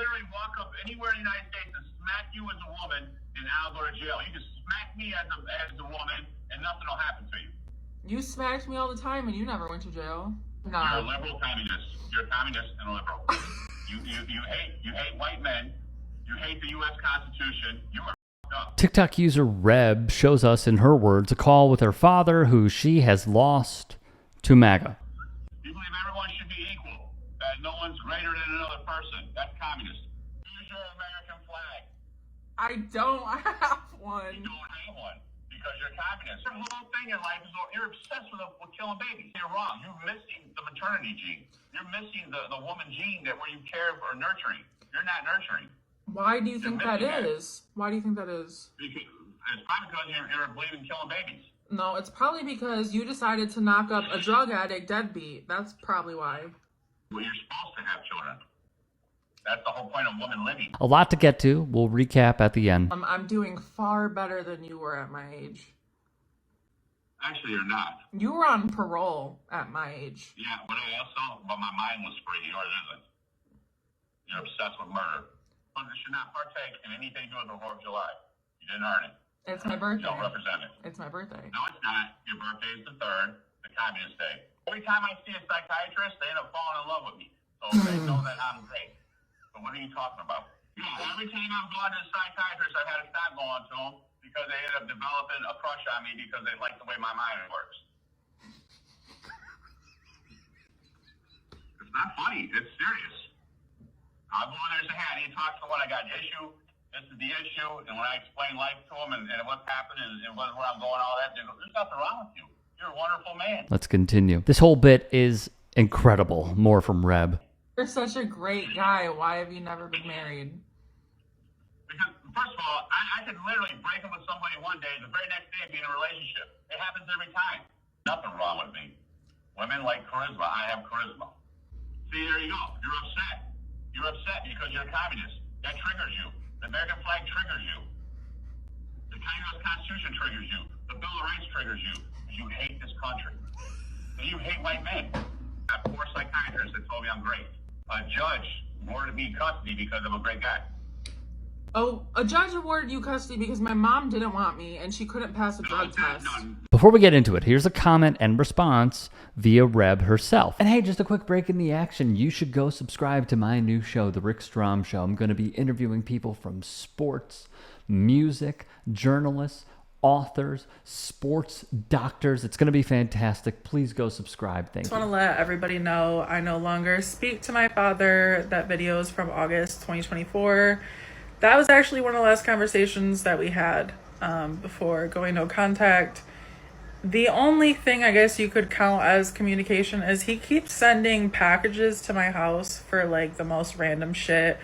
literally walk up anywhere in the United States and smack you as a woman, and I'll go to jail. You can smack me as a woman, and nothing will happen to you. You smacked me all the time, and you never went to jail. No. You're a liberal communist. You're a communist and a liberal. you hate white men. You hate the U.S. Constitution. You are f***ed up. TikTok user Reb shows us, in her words, a call with her father, who she has lost to MAGA. You believe everyone should be equal, that no one's greater than another person. That's communist. Use your American flag. I don't have one. You don't have one because you're communist. Your whole thing in life is you're obsessed with killing babies. You're wrong. You're missing the maternity gene. You're missing the woman gene where you care for nurturing. You're not nurturing. Why do you think that is? Why do you think that is? Because it's probably because you're believing killing babies. No, it's probably because you decided to knock up a drug addict deadbeat. That's probably why. Well, you're supposed to have children. That's the whole point of women living. A lot to get to. We'll recap at the end. I'm doing far better than you were at my age. Actually, you're not. You were on parole at my age. Yeah, but my mind was free. Yours isn't. You're obsessed with murder. You should not partake in anything to do with the 4th of July. You didn't earn it. It's my birthday. You don't represent it. It's my birthday. No, it's not. Your birthday is the 3rd, the Communist Day. Every time I see a psychiatrist, they end up falling in love with me. So they know that I'm great. But what are you talking about? Yeah, every time I've gone to a psychiatrist, I've had to stop going to them because they end up developing a crush on me because they like the way my mind works. It's not funny. It's serious. I'll go in there and say, hey, I need to talk to someone. I got an issue. This is the issue. And when I explain life to them and what's happened and where I'm going, all that, they go, there's nothing wrong with you. You're a wonderful man. Let's continue. This whole bit is incredible. More from Reb. You're such a great guy. Why have you never been married? Because, first of all, I could literally break up with somebody one day, the very next day be in a relationship. It happens every time. Nothing wrong with me. Women like charisma. I have charisma. See, there you go. You're upset. You're upset because you're a communist. That triggers you. The American flag triggers you. The U.S. Constitution triggers you. The Bill of Rights triggers you. You hate this country. And you hate white men. I have 4 psychiatrists that told me I'm great. A judge awarded me custody because I'm a great guy. Oh, a judge awarded you custody because my mom didn't want me and she couldn't pass a drug test. Before we get into it, here's a comment and response via Reb herself. And hey, just a quick break in the action. You should go subscribe to my new show, The Rick Strom Show. I'm going to be interviewing people from sports, music, journalists, authors, sports doctors. It's going to be fantastic. Please go subscribe. Thank you. I just want to let everybody know I no longer speak to my father. That video is from August 2024. That was actually one of the last conversations that we had before going no contact. The only thing I guess you could count as communication is he keeps sending packages to my house for like the most random shit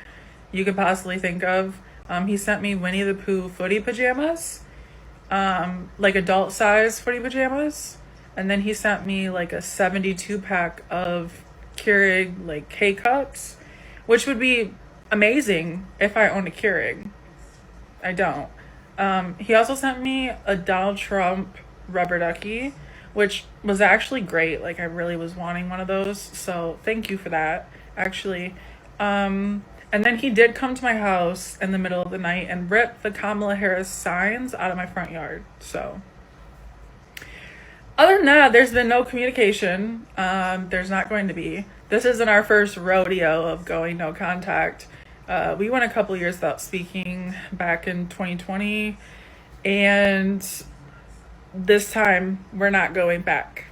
you could possibly think of. He sent me Winnie the Pooh footy pajamas, like adult size footy pajamas. And then he sent me like a 72 pack of Keurig like K-Cups, which would be amazing if I owned a Keurig. I don't. He also sent me a Donald Trump rubber ducky, which was actually great. Like I really was wanting one of those. So thank you for that, actually. And then he did come to my house in the middle of the night and rip the Kamala Harris signs out of my front yard. So other than that, there's been no communication. There's not going to be. This isn't our first rodeo of going no contact. We went a couple years without speaking back in 2020, and this time we're not going back.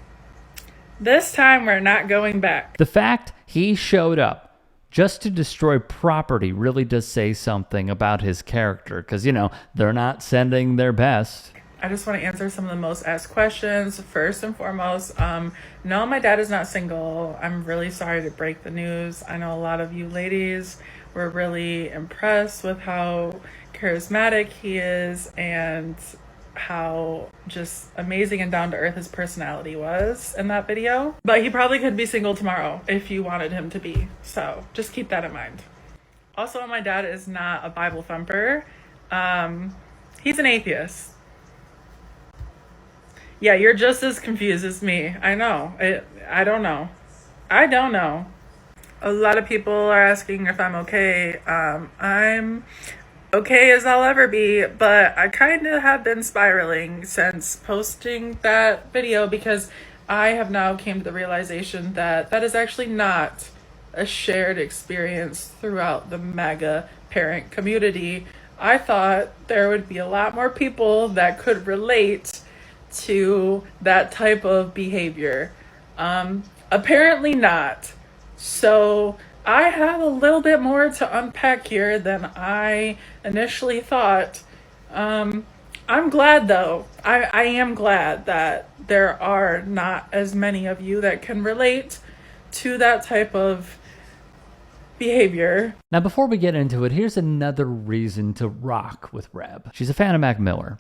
This time we're not going back. The fact he showed up just to destroy property really does say something about his character, because, you know, they're not sending their best. I just want to answer some of the most asked questions. First and foremost, no, my dad is not single. I'm really sorry to break the news. I know a lot of you ladies were really impressed with how charismatic he is and how just amazing and down to earth his personality was in that video. But he probably could be single tomorrow if you wanted him to be. So just keep that in mind. Also, my dad is not a Bible thumper. He's an atheist. Yeah, you're just as confused as me. I know. I don't know. A lot of people are asking if I'm okay. I'm okay as I'll ever be, but I kind of have been spiraling since posting that video because I have now came to the realization that that is actually not a shared experience throughout the MAGA parent community. I thought there would be a lot more people that could relate to that type of behavior. Apparently not. So I have a little bit more to unpack here than I initially thought. I'm glad though. I am glad that there are not as many of you that can relate to that type of behavior. Now, before we get into it, here's another reason to rock with Reb. She's a fan of Mac Miller.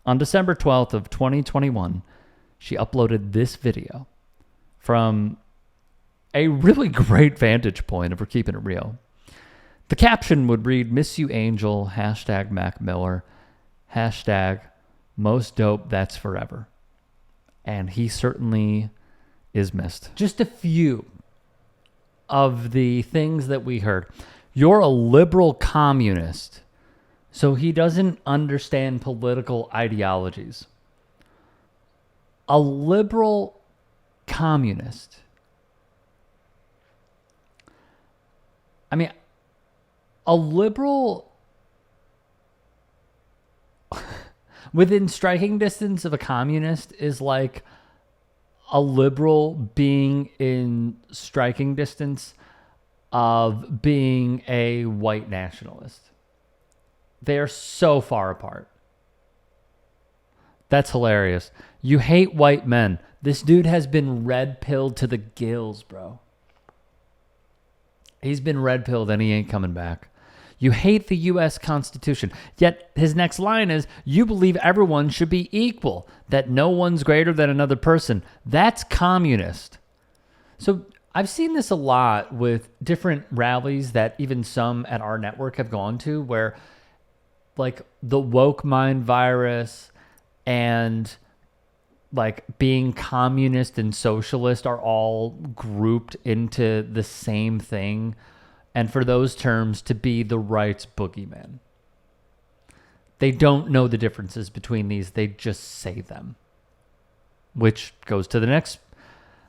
On December 12th of 2021, she uploaded this video from a really great vantage point if we're keeping it real. The caption would read, "Miss you, Angel, hashtag Mac Miller, hashtag most dope, that's forever." And he certainly is missed. Just a few of the things that we heard. You're a liberal communist, so he doesn't understand political ideologies. A liberal communist. I mean, a liberal within striking distance of a communist is like a liberal being in striking distance of being a white nationalist. They are so far apart. That's hilarious. You hate white men. This dude has been red-pilled to the gills, bro. He's been red-pilled and he ain't coming back. You hate the U.S. Constitution. Yet his next line is, you believe everyone should be equal, that no one's greater than another person. That's communist. So I've seen this a lot with different rallies that even some at our network have gone to, where like the woke mind virus and like being communist and socialist are all grouped into the same thing. And for those terms to be the right's boogeyman. They don't know the differences between these. They just say them. Which goes to the next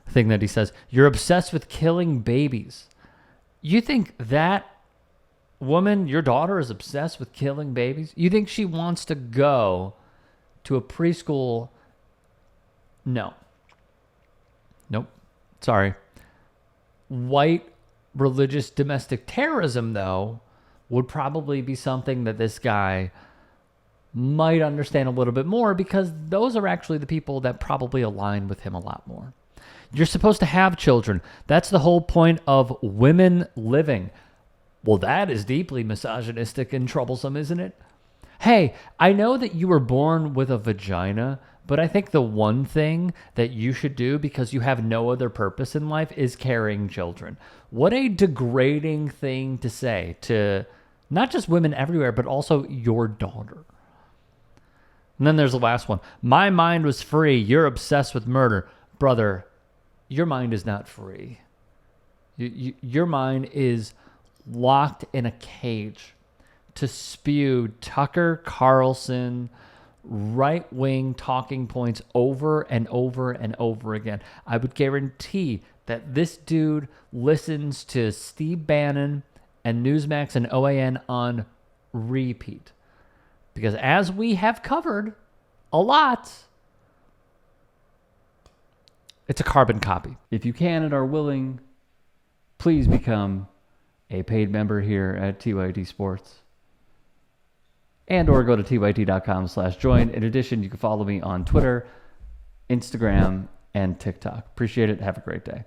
thing that he says. You're obsessed with killing babies. You think that woman, your daughter, is obsessed with killing babies? You think she wants to go to a preschool? No. Nope. Sorry. White religious domestic terrorism, though, would probably be something that this guy might understand a little bit more, because those are actually the people that probably align with him a lot more. You're supposed to have children. That's the whole point of women living. Well, that is deeply misogynistic and troublesome, isn't it? Hey, I know that you were born with a vagina, but I think the one thing that you should do, because you have no other purpose in life, is carrying children. What a degrading thing to say to not just women everywhere, but also your daughter. And then there's the last one. My mind was free. You're obsessed with murder. Brother, your mind is not free. Your mind is locked in a cage to spew Tucker Carlson right-wing talking points over and over and over again. I would guarantee that this dude listens to Steve Bannon and Newsmax and OAN on repeat. Because as we have covered a lot, it's a carbon copy. If you can and are willing, please become a paid member here at TYT Sports. And or go to tyt.com/join. In addition, you can follow me on Twitter, Instagram, and TikTok. Appreciate it. Have a great day.